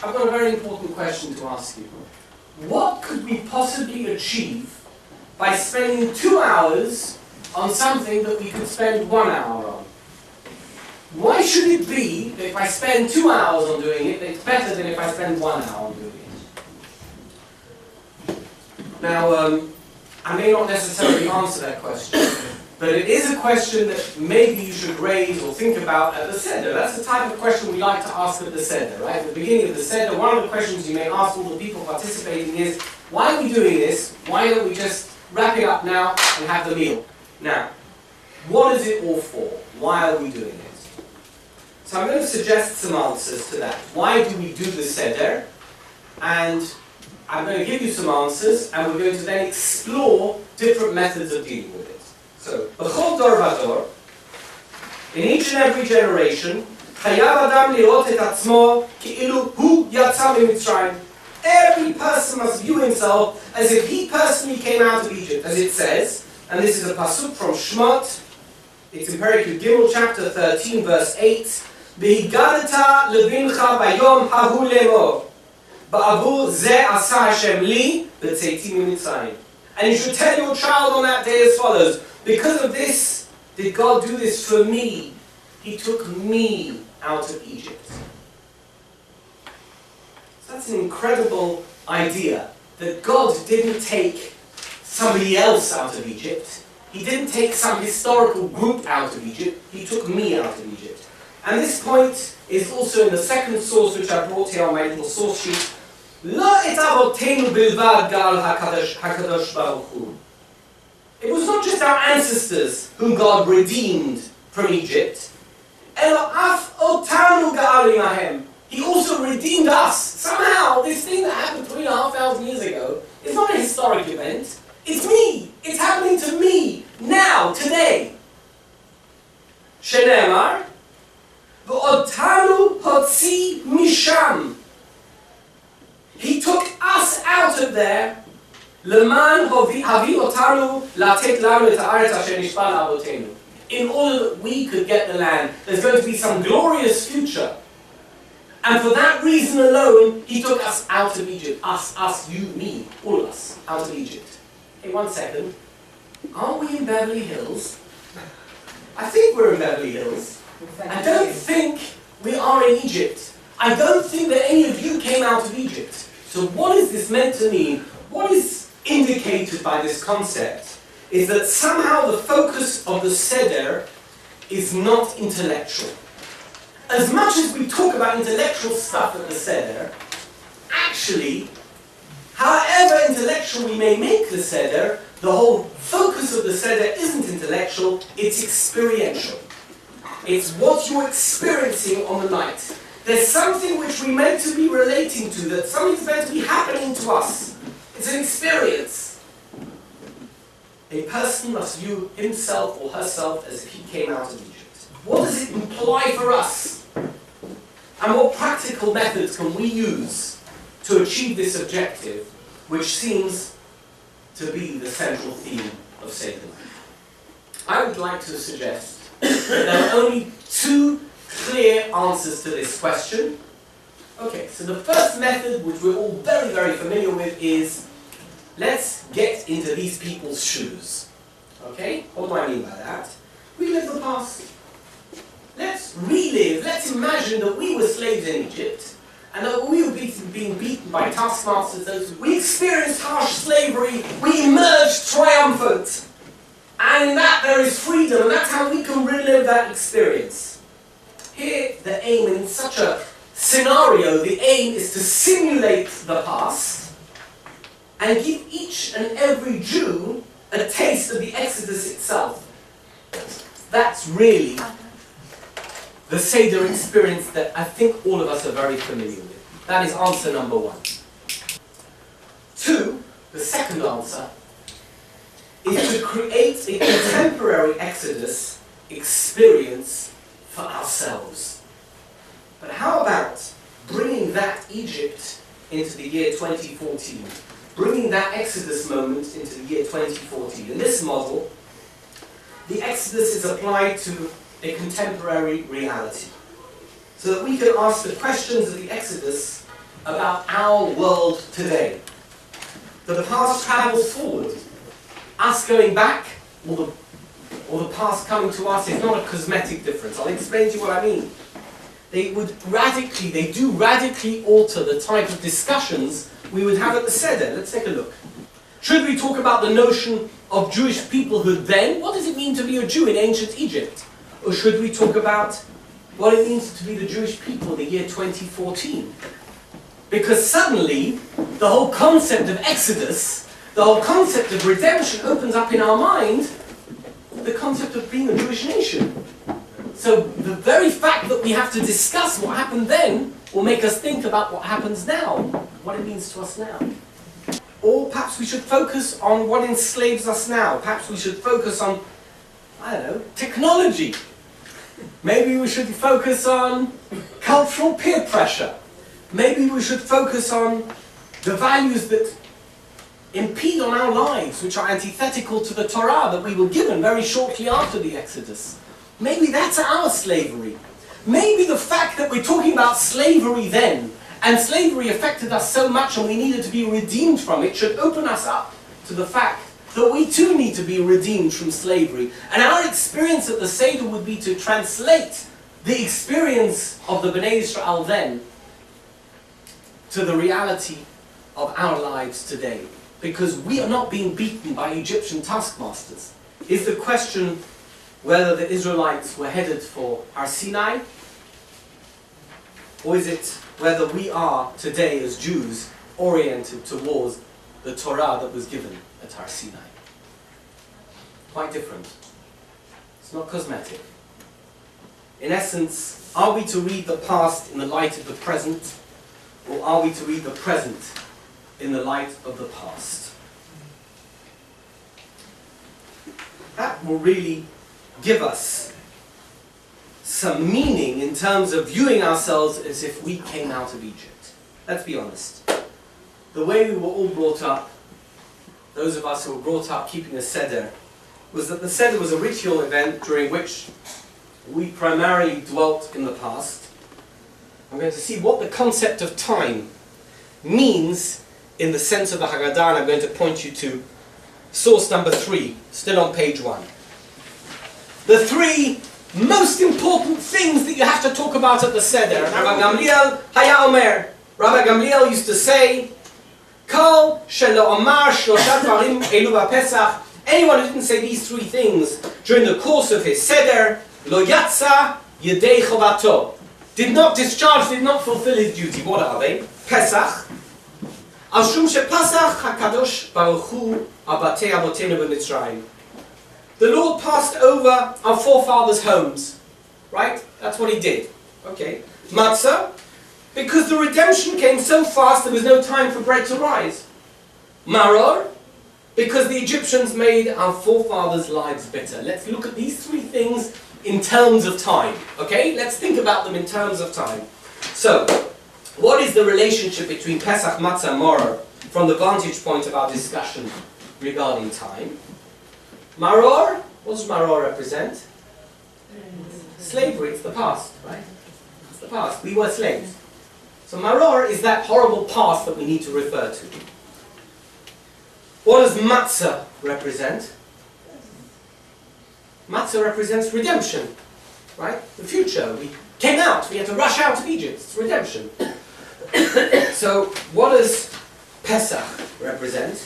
I've got a very important question to ask you. What could we possibly achieve by spending 2 hours on something that we could spend 1 hour on? Why should it be that if I spend 2 hours on doing it, it's better than if I spend 1 hour on doing it? Now, I may not necessarily answer that question, but it is a question that maybe you should raise or think about at the Seder. That's the type of question we like to ask at the Seder, right? At the beginning of the Seder, one of the questions you may ask all the people participating is, why are we doing this? Why don't we just wrap it up now and have the meal? Now, what is it all for? Why are we doing it? So I'm going to suggest some answers to that. Why do we do the Seder? And I'm going to give you some answers, and we're going to then explore different methods of dealing with it. So, b'chol dor v'dor, in each and every generation, chayav adam lirot et atzmo ki'ilu hu yatsa miMitzrayim. Every person must view himself as if he personally came out of Egypt, as it says, and this is a pasuk from Shmot. It's in Perek Gimel, chapter 13, verse 8. V'higadata lebincha bayom hahu lemor. Ba'avur ze asa Hashem li v'tzeiti miMitzrayim. And you should tell your child on that day as follows: because of this, did God do this for me? He took me out of Egypt. So that's an incredible idea, that God didn't take somebody else out of Egypt. He didn't take some historical group out of Egypt. He took me out of Egypt. And this point is also in the second source which I brought here on my little source sheet. לא את אבותינו בלבד גאל הקדוש ברוך הוא. It was not just our ancestors whom God redeemed from Egypt. אלא אף אותנו גאל עמהם. He also redeemed us. Somehow, this thing that happened 3,500 years ago is not a historic event. It's me. It's happening to me now, today. שנאמר, ואותנו הוציא משם. He took us out of there, למען הביא אותנו לתת לנו את הארץ אשר נשבע לאבותינו. In order that we could get the land. There's going to be some glorious future. And for that reason alone, he took us out of Egypt. Us, you, me, all of us, out of Egypt. Hey, 1 second. Aren't we in Beverly Hills? I think we're in Beverly Hills. I don't think we are in Egypt. I don't think that any of you came out of Egypt. So what is this meant to mean? What is indicated by this concept is that somehow the focus of the Seder is not intellectual. As much as we talk about intellectual stuff at the Seder, actually, however intellectual we may make the Seder, the whole focus of the Seder isn't intellectual, it's experiential. It's what you're experiencing on the night. There's something which we're meant to be relating to, that something's meant to be happening to us. It's an experience. A person must view himself or herself as if he came out of Egypt. What does it imply for us? And what practical methods can we use to achieve this objective, which seems to be the central theme of Seder? I would like to suggest that there are only 2 clear answers to this question. Okay, so the first method, which we're all very, very familiar with, is let's get into these people's shoes. Okay? What do I mean by that? Relive the past. Let's relive, let's imagine that we were slaves in Egypt, and that we were being beaten by taskmasters. We experienced harsh slavery, we emerged triumphant. And in that there is freedom, and that's how we can relive that experience. Here, the aim in such a scenario, the aim is to simulate the past and give each and every Jew a taste of the Exodus itself. That's really the Seder experience that I think all of us are very familiar with. That is answer number 1. 2, the second answer, is to create a contemporary Exodus experience for ourselves. But how about bringing that Egypt into the year 2014? Bringing that Exodus moment into the year 2014. In this model, the Exodus is applied to a contemporary reality. So that we can ask the questions of the Exodus about our world today. The past travels forward. Us going back, or the past coming to us, is not a cosmetic difference. I'll explain to you what I mean. They do radically alter the type of discussions we would have at the Seder. Let's take a look. Should we talk about the notion of Jewish peoplehood then? What does it mean to be a Jew in ancient Egypt? Or should we talk about what it means to be the Jewish people in the year 2014? Because suddenly, the whole concept of Exodus, the whole concept of redemption opens up in our mind the concept of being a Jewish nation. So the very fact that we have to discuss what happened then will make us think about what happens now, what it means to us now. Or perhaps we should focus on what enslaves us now. Perhaps we should focus on, I don't know, technology. Maybe we should focus on cultural peer pressure. Maybe we should focus on the values that impede on our lives, which are antithetical to the Torah that we were given very shortly after the Exodus. Maybe that's our slavery. Maybe the fact that we're talking about slavery then, and slavery affected us so much and we needed to be redeemed from it, should open us up to the fact that we too need to be redeemed from slavery. And our experience at the Seder would be to translate the experience of the Bnei Israel then to the reality of our lives today. Because we are not being beaten by Egyptian taskmasters. Is the question whether the Israelites were headed for Har Sinai, or is it whether we are today as Jews oriented towards the Torah that was given at Har Sinai? Quite different. It's not cosmetic. In essence, are we to read the past in the light of the present, or are we to read the present in the light of the past? That will really give us some meaning in terms of viewing ourselves as if we came out of Egypt. Let's be honest. The way we were all brought up, those of us who were brought up keeping a Seder, was that the Seder was a ritual event during which we primarily dwelt in the past. I'm going to see what the concept of time means in the sense of the Haggadah, and I'm going to point you to source number 3, still on page 1. The 3 most important things that you have to talk about at the Seder. Rabbi Gamliel Haya Omer. Rabbi Gamliel used to say, Kol shelo omar shlosha dvarim elu b'Pesach. Anyone who didn't say these 3 things during the course of his Seder, lo yatsa yedei chovato, did not discharge, did not fulfill his duty. What are they? Pesach. Al shum shepasach hakadosh baruch hu abatei avotenu b'Mitzrayim. The Lord passed over our forefathers' homes. Right? That's what he did. Okay. Matzah, because the redemption came so fast there was no time for bread to rise. Maror, because the Egyptians made our forefathers' lives bitter. Let's look at these 3 things in terms of time. Okay? Let's think about them in terms of time. So, what is the relationship between Pesach, Matzah, and Maror from the vantage point of our discussion regarding time? Maror, what does Maror represent? Slavery, it's the past, right? It's the past. We were slaves. So Maror is that horrible past that we need to refer to. What does Matzah represent? Matzah represents redemption, right? The future. We came out, we had to rush out of Egypt. It's redemption. So what does Pesach represent?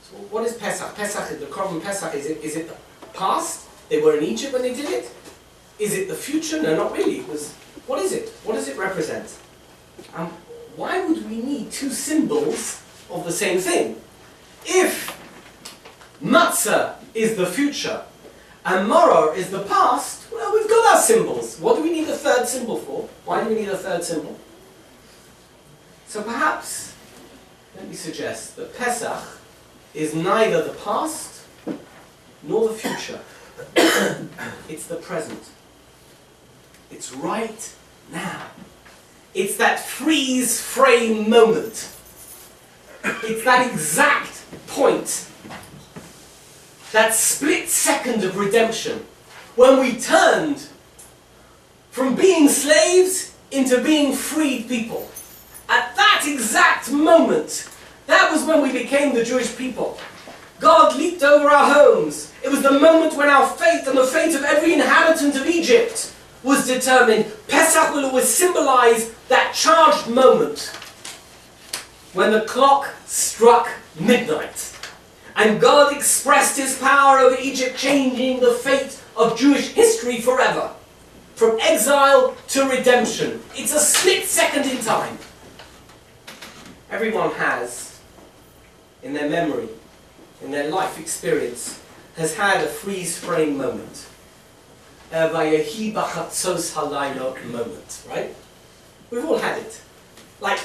So what is Pesach? Pesach, the Korban Pesach, is it the past? They were in Egypt when they did it? Is it the future? No, not really. What is it? What does it represent? Why would we need 2 symbols of the same thing? If Matzah is the future and Maror is the past, well, we've got our symbols. What do we need a 3rd symbol for? Why do we need a 3rd symbol? So perhaps, let me suggest that Pesach is neither the past nor the future. It's the present. It's right now. It's that freeze frame moment. It's that exact point, that split second of redemption, when we turned from being slaves into being freed people. that exact moment, that was when we became the Jewish people. God leaped over our homes. It was the moment when our fate and the fate of every inhabitant of Egypt was determined. Pesach will always symbolize that charged moment when the clock struck midnight. And God expressed his power over Egypt, changing the fate of Jewish history forever. From exile to redemption. It's a split second in time. Everyone has, in their memory, in their life experience, has had a freeze frame moment. A vayehi bachatzos halayla moment, right? We've all had it. Like,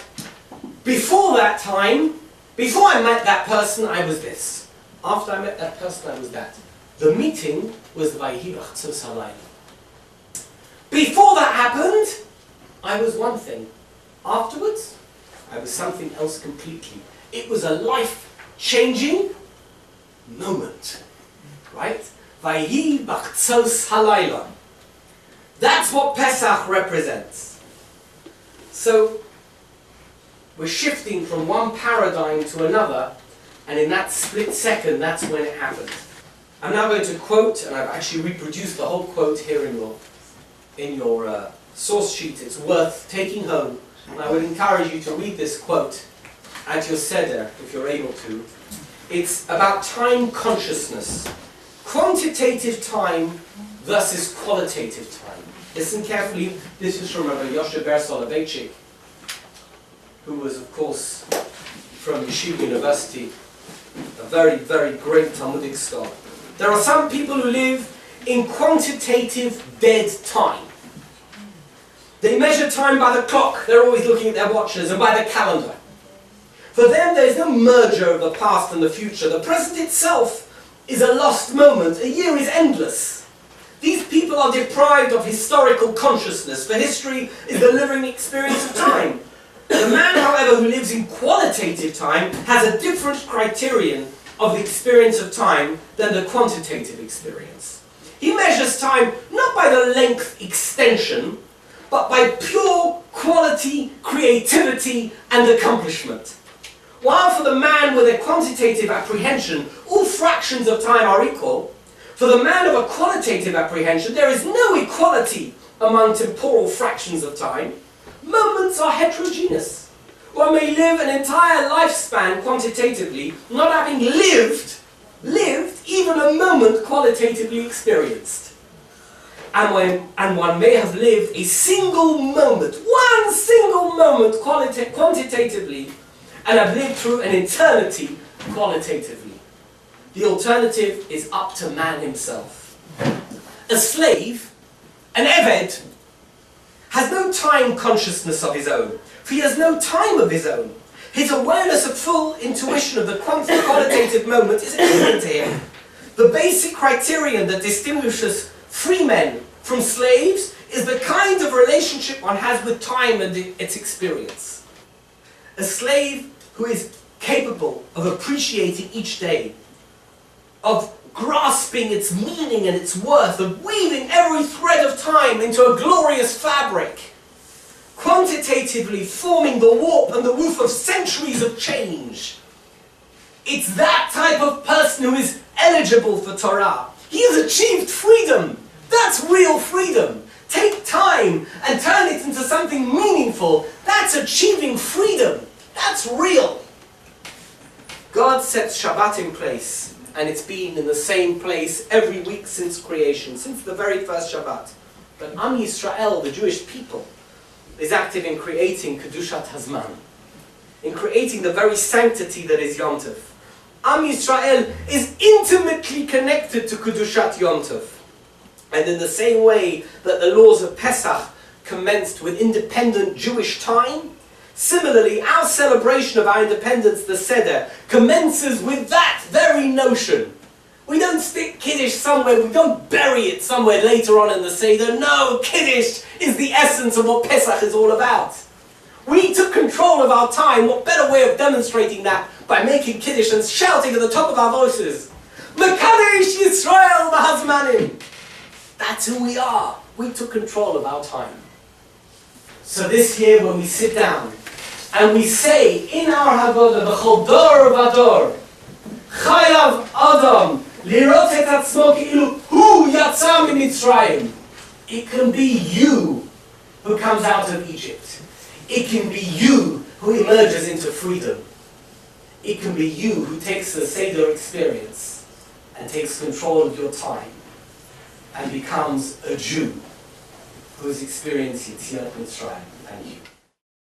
before that time, before I met that person, I was this. After I met that person, I was that. The meeting was vayehi bachatzos halayla. Before that happened, I was one thing. Afterwards, I was something else completely. It was a life-changing moment. Right? Vayhi b'chtzos halayla. That's what Pesach represents. So, we're shifting from one paradigm to another, and in that split second, that's when it happened. I'm now going to quote, and I've actually reproduced the whole quote here in your source sheet. It's worth taking home. And I would encourage you to read this quote at your seder, if you're able to. It's about time consciousness. Quantitative time versus qualitative time. Listen carefully. This is from Rabbi Yoshe Ber Soloveitchik, who was, of course, from Yeshiva University, a very, very great Talmudic scholar. There are some people who live in quantitative dead time. They measure time by the clock. They're always looking at their watches, and by the calendar. For them, there is no merger of the past and the future. The present itself is a lost moment. A year is endless. These people are deprived of historical consciousness, for history is the living experience of time. The man, however, who lives in qualitative time has a different criterion of the experience of time than the quantitative experience. He measures time not by the length extension, but by pure quality, creativity, and accomplishment. While for the man with a quantitative apprehension, all fractions of time are equal, for the man of a qualitative apprehension, there is no equality among temporal fractions of time. Moments are heterogeneous. One may live an entire lifespan quantitatively, not having lived even a moment qualitatively experienced. And one may have lived a single moment, one single moment quantitatively, and have lived through an eternity qualitatively. The alternative is up to man himself. A slave, an eved, has no time consciousness of his own, for he has no time of his own. His awareness of full intuition of the qualitative moment is alien to him. The basic criterion that distinguishes free men from slaves is the kind of relationship one has with time and its experience. A slave who is capable of appreciating each day, of grasping its meaning and its worth, of weaving every thread of time into a glorious fabric, quantitatively forming the warp and the woof of centuries of change. It's that type of person who is eligible for Torah. He has achieved freedom. That's real freedom. Take time and turn it into something meaningful. That's achieving freedom. That's real. God sets Shabbat in place, and it's been in the same place every week since creation, since the very first Shabbat. But Am Yisrael, the Jewish people, is active in creating Kedushat Hazman, in creating the very sanctity that is Yom Tov. Am Yisrael is intimately connected to Kedushat Yom Tov. And in the same way that the laws of Pesach commenced with independent Jewish time, similarly our celebration of our independence, the Seder, commences with that very notion. We don't stick Kiddush somewhere, we don't bury it somewhere later on in the Seder. No, Kiddush is the essence of what Pesach is all about. We took control of our time. What better way of demonstrating that by making Kiddush and shouting at the top of our voices, Mekadesh Yisrael B'Hazmanim. That's who we are. We took control of our time. So this year when we sit down And we say in our Haggadah, B'chol dor v'dor, Chayav Adam lirot et atzmo ki'ilu hu yatsa miMitzrayim. It can be you who comes out of Egypt. It can be you who emerges into freedom. It can be you who takes the Seder experience and takes control of your time and becomes a Jew who has experienced Yetziat Mitzrayim. Thank you.